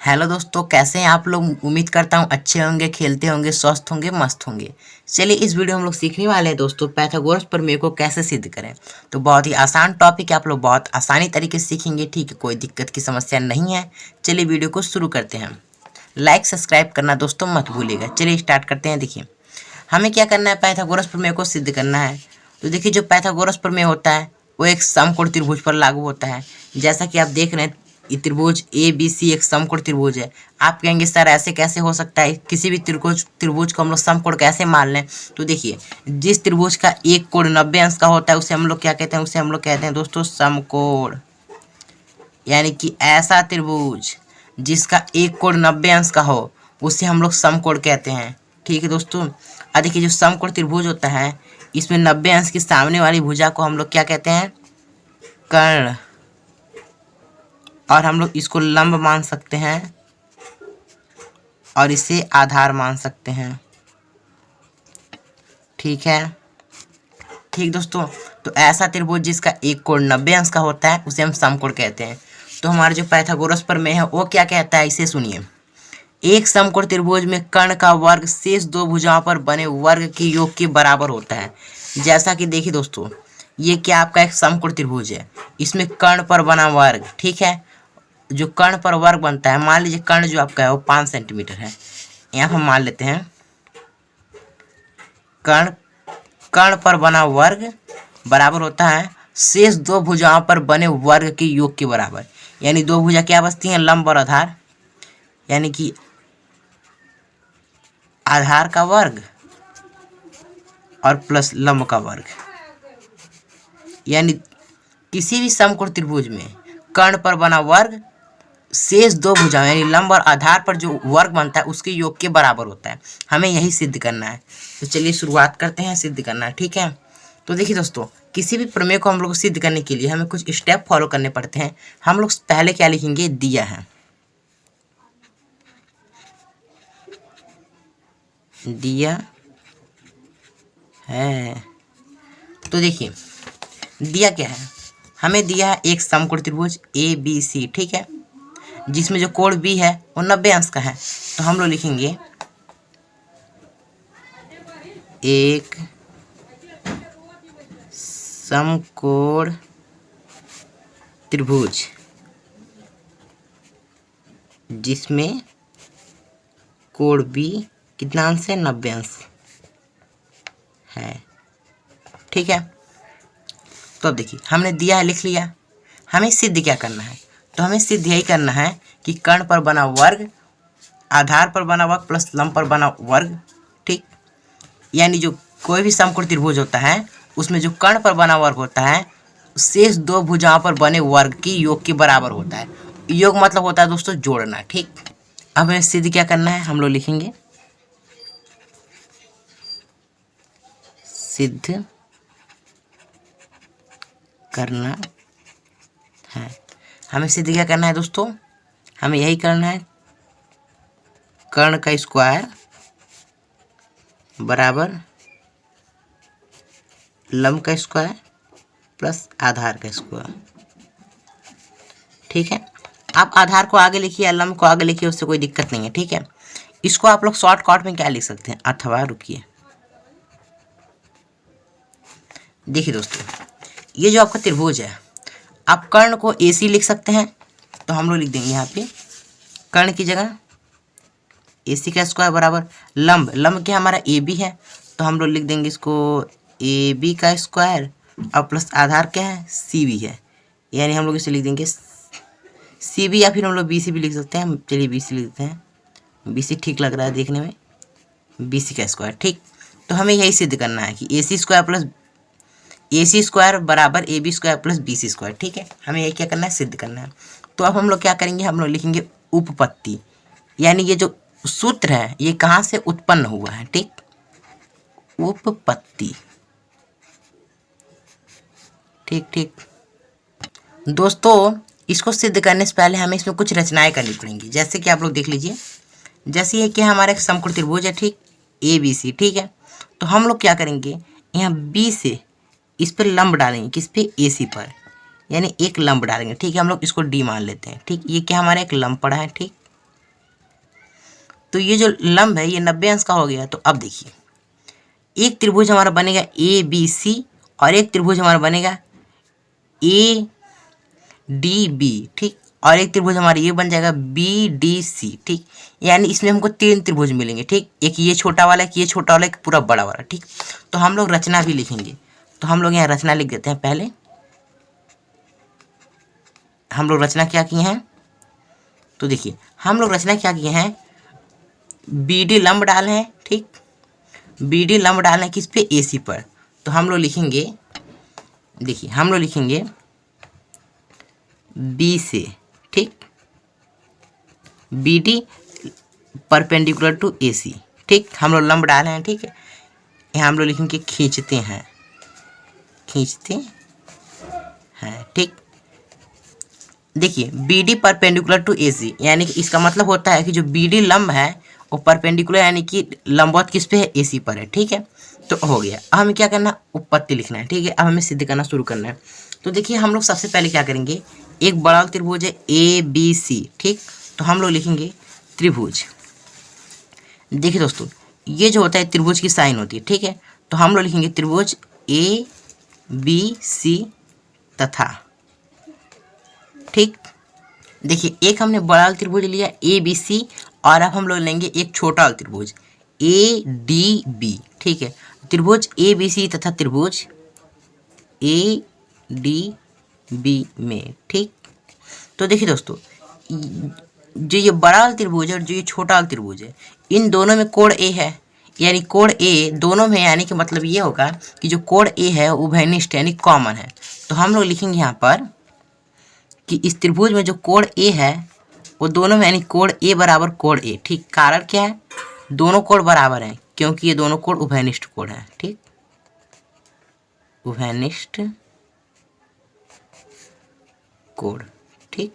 Hello दोस्तों, कैसे हैं आप लोग। उम्मीद करता हूँ अच्छे होंगे, खेलते होंगे, स्वस्थ होंगे, मस्त होंगे। चलिए इस वीडियो में हम लोग सीखने वाले हैं दोस्तों पाइथागोरस प्रमेय को कैसे सिद्ध करें। तो बहुत ही आसान टॉपिक है, आप लोग बहुत आसानी तरीके से सीखेंगे। ठीक है, कोई दिक्कत की समस्या नहीं है। चलिए वीडियो को शुरू करते हैं। लाइक सब्सक्राइब करना दोस्तों मत भूलिएगा। चलिए स्टार्ट करते हैं। देखिए हमें क्या करना है, पाइथागोरस प्रमेय को सिद्ध करना है। तो देखिए जो पाइथागोरस प्रमेय होता है वो एक समकोण त्रिभुज पर लागू होता है। जैसा कि आप देख रहे हैं, ये त्रिभुज ए बी सी एक समकोण त्रिभुज है। आप कहेंगे सर ऐसे कैसे हो सकता है, किसी भी त्रिभुज को हम लोग समकोण कैसे मान लें। तो देखिए जिस त्रिभुज का एक कोण 90 अंश का होता है उसे हम लोग क्या कहते हैं, उसे हम लोग कहते हैं दोस्तों समकोण। यानी कि ऐसा त्रिभुज जिसका एक कोण 90 अंश का हो उसे हम लोग समकोण कहते हैं। ठीक है दोस्तों, अब देखिए जो समकोण त्रिभुज होता है इसमें 90 अंश की सामने वाली भुजा को हम लोग क्या कहते हैं, कर्ण। और हम लोग इसको लंब मान सकते हैं और इसे आधार मान सकते हैं। ठीक है, ठीक दोस्तों। तो ऐसा त्रिभुज जिसका एक कोण 90 अंश का होता है उसे हम समकोण कहते हैं। तो हमारा जो पाइथागोरस प्रमेय है वो क्या कहता है, इसे सुनिए। एक समकोण त्रिभुज में कर्ण का वर्ग शेष दो भुजाओं पर बने वर्ग के योग के बराबर होता है। जैसा कि देखिए दोस्तों, ये क्या आपका एक समकोण त्रिभुज है, इसमें कर्ण पर बना वर्ग। ठीक है, जो कर्ण पर वर्ग बनता है, मान लीजिए कर्ण जो आपका है वो 5 सेंटीमीटर है। यहाँ पर मान लेते हैं कर्ण कर्ण पर बना वर्ग बराबर होता है शेष दो भुजाओं पर बने वर्ग के योग के बराबर। यानी दो भुजा क्या बचती हैं, लंब और आधार। यानी कि आधार का वर्ग और प्लस लंब का वर्ग। यानी किसी भी समकोण त्रिभुज में कर्ण पर बना वर्ग शेष दो भुजाओं यानी लंब और आधार पर जो वर्ग बनता है उसके योग के बराबर होता है। हमें यही सिद्ध करना है। तो चलिए शुरुआत करते हैं सिद्ध करना। ठीक है, तो देखिए दोस्तों, किसी भी प्रमेय को हम लोग सिद्ध करने के लिए हमें कुछ स्टेप फॉलो करने पड़ते हैं। हम लोग पहले क्या लिखेंगे, दिया है। दिया है। तो देखिए दिया क्या है, हमें दिया है एक समकोण त्रिभुज ए बी सी। ठीक है, जिसमें जो कोण बी है वो 90 अंश का है। तो हम लोग लिखेंगे एक समकोण त्रिभुज जिसमें कोण बी कितना अंश है, 90 अंश है। ठीक है, तो अब देखिए हमने दिया है, लिख लिया। हमें सिद्ध क्या करना है, तो हमें सिद्ध यही करना है कि कर्ण पर बना वर्ग आधार पर बना वर्ग प्लस लंब पर बना वर्ग। ठीक, यानी जो कोई भी समकोण त्रिभुज होता है उसमें जो कर्ण पर बना वर्ग होता है शेष दो भुजाओं पर बने वर्ग के योग के बराबर होता है। योग मतलब होता है दोस्तों जोड़ना। ठीक, अब हमें सिद्ध क्या करना है, हम लोग लिखेंगे सिद्ध करना है। हमें सिद्ध क्या करना है दोस्तों, हमें यही करना है कर्ण का स्क्वायर बराबर लंब का स्क्वायर प्लस आधार का स्क्वायर। ठीक है, आप आधार को आगे लिखिए या लंब को आगे लिखिए, उससे कोई दिक्कत नहीं है। ठीक है, इसको आप लोग शॉर्टकट में क्या लिख सकते हैं, अथवा रुकिए। देखिए दोस्तों, ये जो आपका त्रिभुज है आप कर्ण को ए सी लिख सकते हैं। तो हम लोग लिख देंगे यहाँ पे कर्ण की जगह ए सी का स्क्वायर बराबर लंब, लंब क्या हमारा ए बी है। तो हम लोग लिख देंगे इसको ए बी का स्क्वायर और प्लस आधार क्या है, सी बी है। यानी हम लोग इसे लिख देंगे सी बी, या फिर हम लोग बी सी भी लिख सकते हैं। चलिए बी सी लिख देते हैं, बी सी ठीक लग रहा है देखने में, बी सी का स्क्वायर। ठीक, तो हमें यही सिद्ध करना है कि A C square plus A C square बराबर A B square plus B C square. ठीक है, हमें यही क्या करना है, सिद्ध करना है। तो अब हम लोग क्या करेंगे, हम लोग लिखेंगे उपपत्ति। यानी ये जो सूत्र है ये कहाँ से उत्पन्न हुआ है। ठीक, उपपत्ति। ठीक ठीक दोस्तों, इसको सिद्ध करने से पहले हमें इसमें कुछ रचनाएं करनी पड़ेंगी। जैसे कि आप लोग देख लीजिए, जैसे ये कि हमारा एक समकोण त्रिभुज है, ठीक, ए बी सी। ठीक है, तो हम लोग क्या करेंगे, यहाँ बी से इस पर लंब डालेंगे, किस पे, ए सी पर, यानी एक लंब डालेंगे। ठीक है, हम लोग इसको डी मान लेते हैं। ठीक, ये क्या हमारा एक लंब पड़ा है। ठीक, तो ये जो लंब है ये 90 अंश का हो गया। तो अब देखिए एक त्रिभुज हमारा बनेगा ए बी सी और एक त्रिभुज हमारा बनेगा ए डी बी, ठीक, और एक त्रिभुज हमारा ये बन जाएगा बी डी सी, ठीक। यानी इसमें हमको 3 त्रिभुज मिलेंगे, ठीक, एक ये छोटा वाला, एक ये छोटा वाला, एक पूरा बड़ा वाला, ठीक। तो हम लोग रचना भी लिखेंगे, तो हम लोग यहाँ रचना लिख देते हैं। पहले हम लोग रचना क्या किए हैं, तो देखिए हम लोग रचना क्या किए हैं, बी डी लंब डाले हैं, ठीक, बी डी लंब डाले हैं किस पे, ए सी पर। तो हम लोग लिखेंगे, देखिए हम लोग लिखेंगे बी से, ठीक, बी डी परपेंडिकुलर टू ए सी, ठीक, हम लोग लंब डाले हैं, ठीक है। यहाँ हम लोग लिखेंगे खींचते हैं, खींचते हैं, ठीक। देखिए बी डी परपेंडिकुलर टू ए सी, यानी कि इसका मतलब होता है कि जो बी डी लंब है वो परपेंडिकुलर यानी कि लंबवत किस पे है, ए सी पर है, ठीक है। तो हो गया। अब हमें क्या करना है, उत्पत्ति लिखना है, ठीक है। अब हमें सिद्ध करना शुरू करना है। तो देखिए हम लोग सबसे पहले क्या करेंगे, एक बड़ा त्रिभुज है ए बी सी, ठीक, तो हम लोग लिखेंगे त्रिभुज। देखिए दोस्तों ये जो होता है त्रिभुज की साइन होती है, ठीक है। तो हम लोग लिखेंगे त्रिभुज ए बी सी तथा, ठीक। देखिए एक हमने बड़ा त्रिभुज लिया ए बी सी और अब हम लोग लेंगे एक छोटा त्रिभुज ए डी बी, ठीक है। त्रिभुज ए बी सी तथा त्रिभुज ए डी बी में, ठीक। तो देखिए दोस्तों जो ये बड़ा त्रिभुज है और जो ये छोटा त्रिभुज है इन दोनों में कोण ए है, यानी कोण ए दोनों में, यानी कि मतलब ये होगा कि जो कोण ए है उभयनिष्ठ यानी कॉमन है। तो हम लोग लिखेंगे यहाँ पर कि इस त्रिभुज में जो कोण ए है वो दोनों में, यानी कोण ए बराबर कोण ए, ठीक। कारण क्या है, दोनों कोण बराबर हैं क्योंकि ये दोनों कोण उभयनिष्ठ कोण है, ठीक, उभयनिष्ठ कोण, ठीक।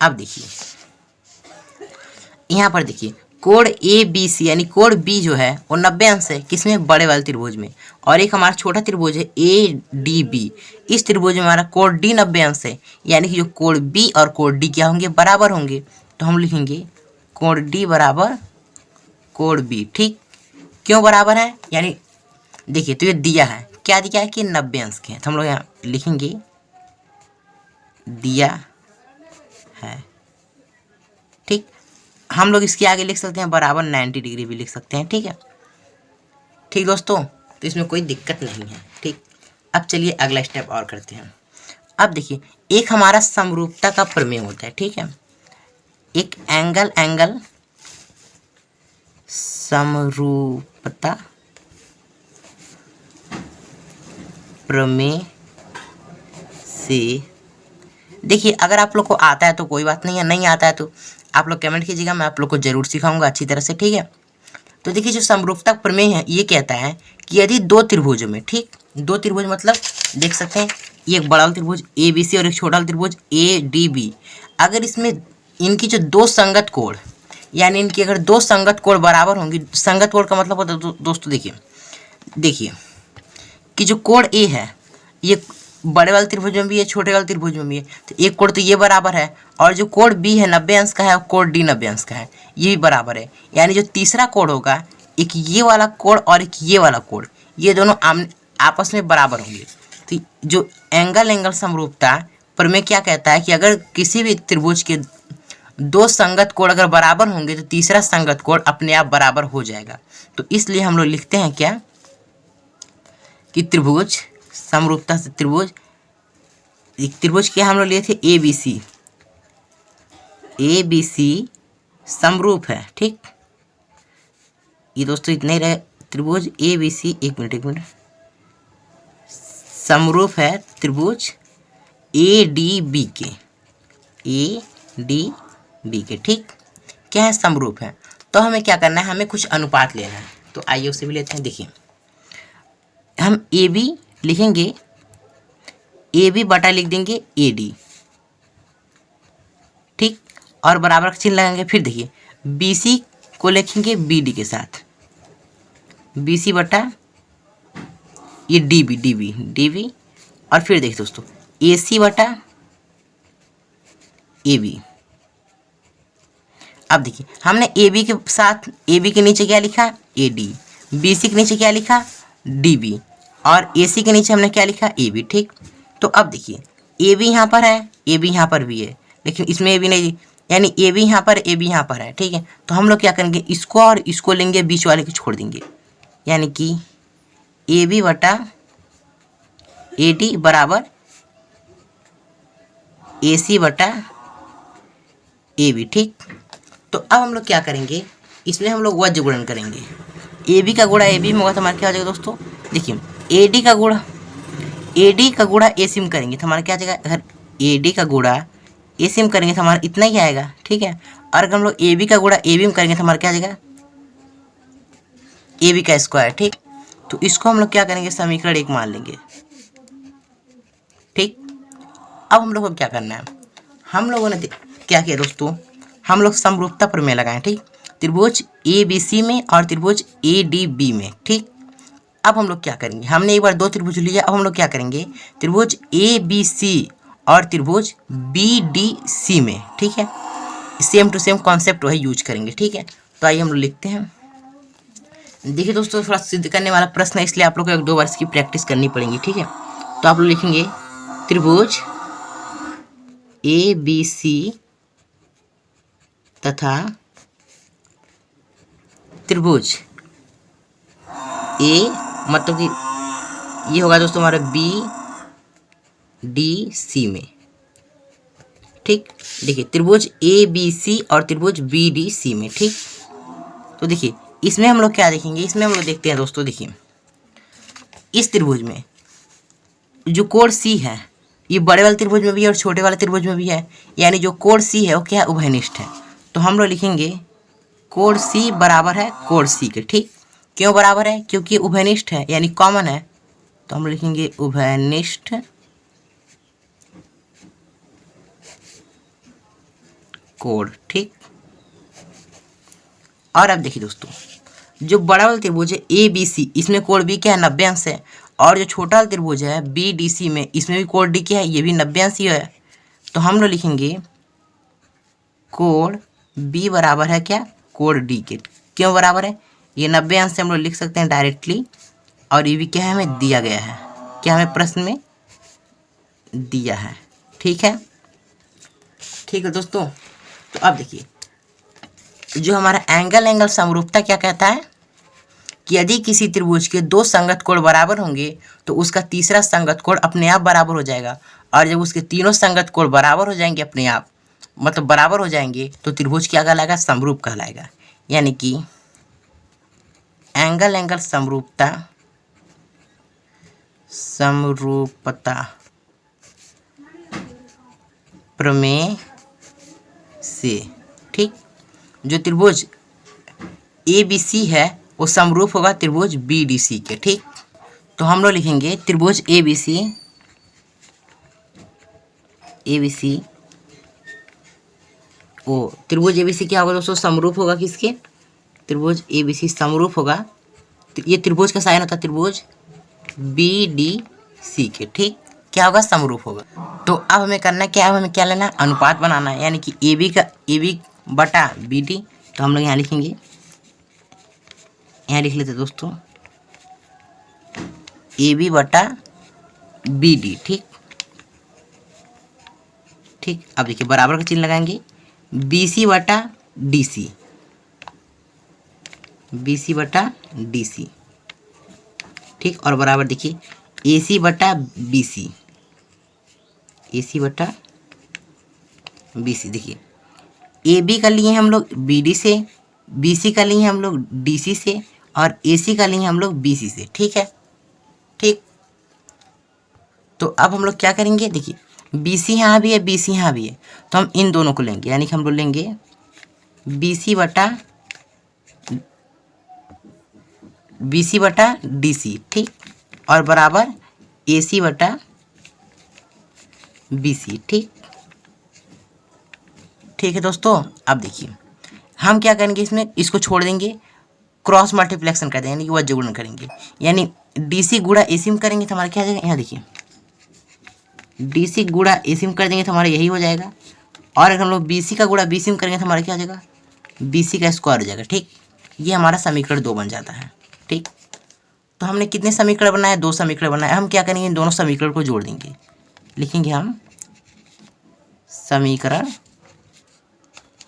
अब देखिए यहाँ पर देखिए कोण ए बी सी यानी कोण बी जो है वो 90 अंश है किसमें, बड़े वाले त्रिभुज में, और एक हमारा छोटा त्रिभुज है ए डी बी, इस त्रिभुज में हमारा कोण डी 90 अंश है, यानी कि जो कोण बी और कोण डी क्या होंगे, बराबर होंगे। तो हम लिखेंगे कोण डी बराबर कोण बी, ठीक। क्यों बराबर है, यानी देखिए तो ये दिया है, क्या दिया है कि 90 अंश के हैं, तो हम लोग यहाँ लिखेंगे दिया है, ठीक। हम लोग इसके आगे लिख सकते हैं बराबर 90 डिग्री भी लिख सकते हैं, ठीक है, ठीक दोस्तों। तो इसमें कोई दिक्कत नहीं है, ठीक। अब चलिए अगला स्टेप और करते हैं। अब देखिए एक हमारा समरूपता का प्रमेय होता है, ठीक है, एक एंगल समरूपता प्रमेय से, देखिए अगर आप लोग को आता है तो कोई बात नहीं है, नहीं आता है तो आप लोग कमेंट कीजिएगा, मैं आप लोग को जरूर सिखाऊंगा अच्छी तरह से, ठीक है। तो देखिए जो समरूपता प्रमेय है ये कहता है कि यदि दो त्रिभुजों में, ठीक, दो त्रिभुज मतलब देख सकते हैं ये एक बड़ा त्रिभुज ए बी सी और एक छोटा त्रिभुज ए डी बी, अगर इसमें इनकी जो दो संगत कोण, यानी इनकी अगर दो संगत कोण बराबर होंगी, संगत कोण का मतलब होता है दोस्तों देखिए कि जो कोण ए है ये बड़े वाले त्रिभुज में भी है, छोटे वाले त्रिभुज में भी है, तो एक कोण तो ये बराबर है, और जो कोण बी है 90 अंश का है और कोण डी 90 अंश का है, ये भी बराबर है। यानी जो तीसरा कोण होगा, एक ये वाला कोण और एक ये वाला कोण, ये दोनों आपस में बराबर होंगे। तो जो एंगल समरूपता प्रमेय क्या कहता है कि अगर किसी भी त्रिभुज के दो संगत कोण अगर बराबर होंगे तो तीसरा संगत कोण अपने आप बराबर हो जाएगा। तो इसलिए हम लोग लिखते हैं क्या कि त्रिभुज समरूपता से त्रिभुज, एक त्रिभुज क्या हम लोग लिए थे ए बी सी समरूप है, ठीक। ये दोस्तों इतने ही रहे, त्रिभुज ए बी सी, एक मिनट समरूप है त्रिभुज ए डी बी के, ठीक। क्या है, समरूप है। तो हमें क्या करना है, हमें कुछ अनुपात लेना है, तो आइए उसे भी लेते हैं। देखिए हम ए बी लिखेंगे, ए बी बटा लिख देंगे ए डी, ठीक, और बराबर का चिन्ह लगाएंगे। फिर देखिए बी सी को लिखेंगे बी डी के साथ, बी सी बटा ये डी बी, और फिर देखिए दोस्तों ए सी बटा ए बी। अब देखिए हमने ए बी के साथ ए बी के नीचे क्या लिखा, ए डी, बी सी के नीचे क्या लिखा, डी बी, और ए सी के नीचे हमने क्या लिखा, ए बी। ठीक, तो अब देखिए ए बी यहाँ पर है, ए बी यहाँ पर भी है, लेकिन इसमें ए बी नहीं, यानी ए बी यहाँ पर, ए बी यहाँ पर है। ठीक है, तो हम लोग क्या करेंगे, इसको और इसको लेंगे, बीच वाले को छोड़ देंगे, यानी कि ए बी बटा ए डी बराबर ए सी बटा ए बी। ठीक, तो अब हम लोग क्या करेंगे, इसमें हम लोग वज्र गुणन करेंगे। ए बी का गुणा ए बी में होगा तो हमारा क्या हो जाएगा दोस्तों, देखिए ए डी का गुणा ए सी में करेंगे तो हमारा क्या आ जाएगा, अगर ए डी का गुणा ए सी में करेंगे तो हमारा इतना ही आएगा। ठीक है, और अगर हम लोग ए बी का गुणा ए बी में करेंगे तो हमारा क्या आ जाएगा, ए बी का स्क्वायर। ठीक, तो इसको हम लोग क्या करेंगे, समीकरण 1 मान लेंगे। ठीक, अब हम लोग को क्या करना है, हम लोगों ने क्या किया दोस्तों, हम लोग समरूपता प्रमेय लगाएं। ठीक, त्रिभुज ए बी सी में और त्रिभुज ए डी बी में। ठीक, अब हम लोग क्या करेंगे, हमने एक बार 2 त्रिभुज लिया, अब हम लोग क्या करेंगे, त्रिभुज ए बी सी और त्रिभुज बी डी सी में। ठीक है, सेम टू सेम कॉन्सेप्ट वही यूज करेंगे। ठीक है, तो आइए हम लोग लिखते हैं। देखिए दोस्तों, थोड़ा सिद्ध करने वाला प्रश्न है, इसलिए आप लोग को 1-2 बार इसकी प्रैक्टिस करनी पड़ेगी। ठीक है, तो आप लोग लिखेंगे त्रिभुज ए बी सी तथा त्रिभुज ए, मतलब कि ये होगा दोस्तों हमारा बी डी सी में। ठीक, देखिए त्रिभुज ए बी सी और त्रिभुज बी डी सी में। ठीक, तो देखिए इसमें हम लोग क्या देखेंगे, इसमें हम लोग देखते हैं दोस्तों, देखिए इस त्रिभुज में जो कोण सी है, ये बड़े वाले त्रिभुज में भी है और छोटे वाले त्रिभुज में भी है, यानी जो कोण सी है वो क्या है, उभयनिष्ठ है। तो हम लोग लिखेंगे कोण सी बराबर है कोण सी के। ठीक, क्यों बराबर है, क्योंकि उभयनिष्ठ है यानी कॉमन है, तो हम लिखेंगे उभयनिष्ठ कोण। ठीक, और अब देखिए दोस्तों, जो बड़ा वाला त्रिभुज है ए बी सी, इसमें कोण बी क्या है, 90 अंश है, और जो छोटा वाला त्रिभुज है बी डी सी में, इसमें भी कोण डी क्या है, ये भी 90 अंश ही है। तो हम लोग लिखेंगे कोण बी बराबर है क्या, कोण डी के। क्यों बराबर है, ये 90 अंश से हम लोग लिख सकते हैं डायरेक्टली, और ये भी क्या है, हमें दिया गया है, क्या हमें प्रश्न में दिया है। ठीक है, ठीक है दोस्तों, तो अब देखिए जो हमारा एंगल समरूपता क्या कहता है कि यदि किसी त्रिभुज के 2 संगत कोण बराबर होंगे तो उसका तीसरा संगत कोण अपने आप बराबर हो जाएगा, और जब उसके तीनों संगत कोण बराबर हो जाएंगे अपने आप, मतलब बराबर हो जाएंगे, तो त्रिभुज क्या कहलाएगा, समरूप कहलाएगा। यानी कि एंगल समरूपता प्रमेय से, ठीक, जो त्रिभुज ए बी सी है वो समरूप होगा त्रिभुज बी डी सी के। ठीक, तो हम लोग लिखेंगे त्रिभुज ए बी सी ओ, त्रिभुज ए बी सी क्या होगा दोस्तों, समरूप होगा किसके, त्रिभुज ए बी सी समरूप होगा, ये त्रिभुज का साइन होता है त्रिभुज बी डी सी के। ठीक, क्या होगा, समरूप होगा। तो अब हमें करना क्या है, हमें क्या लेना है, अनुपात बनाना है, यानी कि ए बी बटा बी डी। तो हम लोग यहाँ लिखेंगे, यहाँ लिख लेते दोस्तों ए बी बटा बी डी। ठीक, ठीक, अब देखिए बराबर का चिन्ह लगाएंगे, बी सी बटा डी सी, बी सी बटा डी सी। ठीक, और बराबर देखिए ए सी बटा बी सी, ए सी बटा बी सी। देखिए ए बी का लिए हम लोग बी डी से, बी सी का लिए हम लोग डी सी से, और ए सी का लिए हम लोग बी सी से। ठीक है, ठीक, तो अब हम लोग क्या करेंगे, देखिए बी सी यहाँ भी है, बी सी यहाँ भी है, तो हम इन दोनों को लेंगे, यानी कि हम लोग लेंगे बी सी बटा डी सी। ठीक, और बराबर ए सी बटा बी सी। ठीक, ठीक है दोस्तों, अब देखिए हम क्या करेंगे, इसमें इसको छोड़ देंगे, क्रॉस मल्टीप्लेक्शन कर देंगे, यानी कि वज्र गुणन करेंगे, यानी डी सी गुणा ए सी में करेंगे तो हमारा क्या आ जाएगा, यहाँ देखिए डी सी गुणा ए सी में कर देंगे तो हमारा यही हो जाएगा, और अगर हम लोग बी सी का गुणा बी सी में करेंगे तो हमारा क्या आ जाएगा, BC का स्क्वायर हो जाएगा। ठीक, ये हमारा समीकरण 2 बन जाता है। ठीक, तो हमने कितने समीकरण बनाए? 2 समीकरण बनाए। हम क्या करेंगे, इन दोनों समीकरण को जोड़ देंगे। लिखेंगे हम समीकरण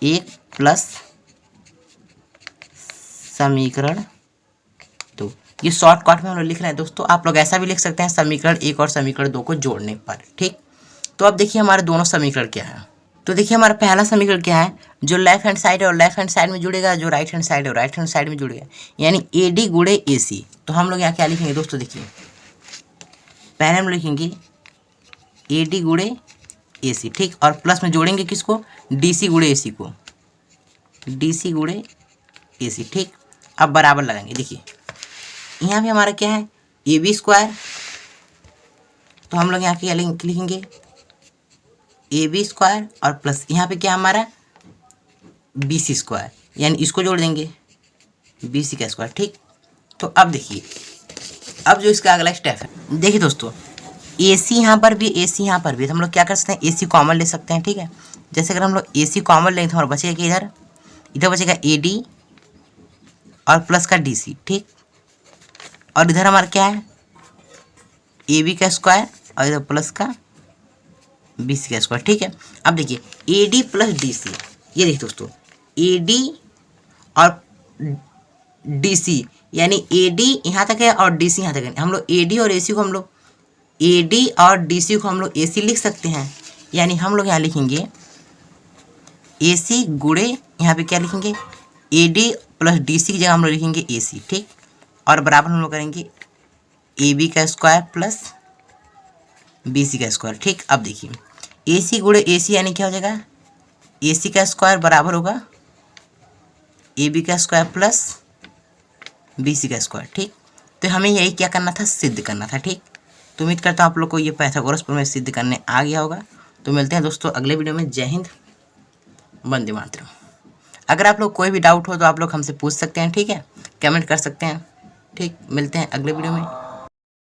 1 प्लस समीकरण 2। ये शॉर्टकट में हम लोग लिख रहे हैं दोस्तों। आप लोग ऐसा भी लिख सकते हैं समीकरण 1 और समीकरण 2 को जोड़ने पर। ठीक, तो अब देखिए हमारे दोनों समीकरण क्या है। तो देखिए हमारा पहला समीकरण क्या है, जो लेफ्ट हैंड साइड है और लेफ्ट हैंड साइड में जुड़ेगा, जो राइट हैंड साइड है और राइट हैंड साइड में जुड़ेगा, यानी AD गुणे AC। तो हम लोग यहाँ क्या लिखेंगे दोस्तों, देखिए पहले हम लिखेंगे AD गुणे AC। ठीक, और प्लस में जोड़ेंगे किसको, DC गुणे AC को, DC गुणे AC। ठीक, अब बराबर लगाएंगे। देखिए यहाँ भी हमारा क्या है, AB स्क्वायर। तो हम लोग यहाँ क्या लिखेंगे, AB स्क्वायर और प्लस यहाँ पे क्या हमारा BC स्क्वायर, यानी इसको जोड़ देंगे BC का स्क्वायर। ठीक, तो अब देखिए, अब जो इसका अगला स्टेप है, देखिए दोस्तों AC यहाँ पर भी, AC यहाँ पर भी, तो हम लोग क्या कर सकते हैं, AC कॉमन ले सकते हैं। ठीक है, जैसे अगर हम लोग AC कॉमन लेंगे तो हमारा बचेगा कि इधर इधर बचेगा AD और प्लस का DC। ठीक, और इधर हमारा क्या है, AB का स्क्वायर और इधर प्लस का BC का स्क्वायर। ठीक है, अब देखिए AD प्लस DC, ये देखिए दोस्तों AD और DC, यानी AD यहाँ तक है और DC यहाँ तक है। हम लोग AD और AC को हम लोग AD और DC को हम लोग AC लिख सकते हैं, यानी हम लोग यहाँ लिखेंगे AC गुणे, यहाँ पे क्या लिखेंगे AD प्लस DC की जगह हम लोग लिखेंगे AC। ठीक, और बराबर हम लोग करेंगे AB का स्क्वायर प्लस BC का स्क्वायर। ठीक, अब देखिए AC गुणे AC यानी क्या हो जाएगा, AC का स्क्वायर बराबर होगा AB का स्क्वायर प्लस BC का स्क्वायर। ठीक, तो हमें यही क्या करना था, सिद्ध करना था। ठीक, तो उम्मीद करता हूँ आप लोग को ये पाइथागोरस प्रमेय सिद्ध करने आ गया होगा। तो मिलते हैं दोस्तों अगले वीडियो में। जय हिंद, वंदे मातरम। अगर आप लोग कोई भी डाउट हो तो आप लोग हमसे पूछ सकते हैं। ठीक है, कमेंट कर सकते हैं। ठीक, मिलते हैं अगले वीडियो में।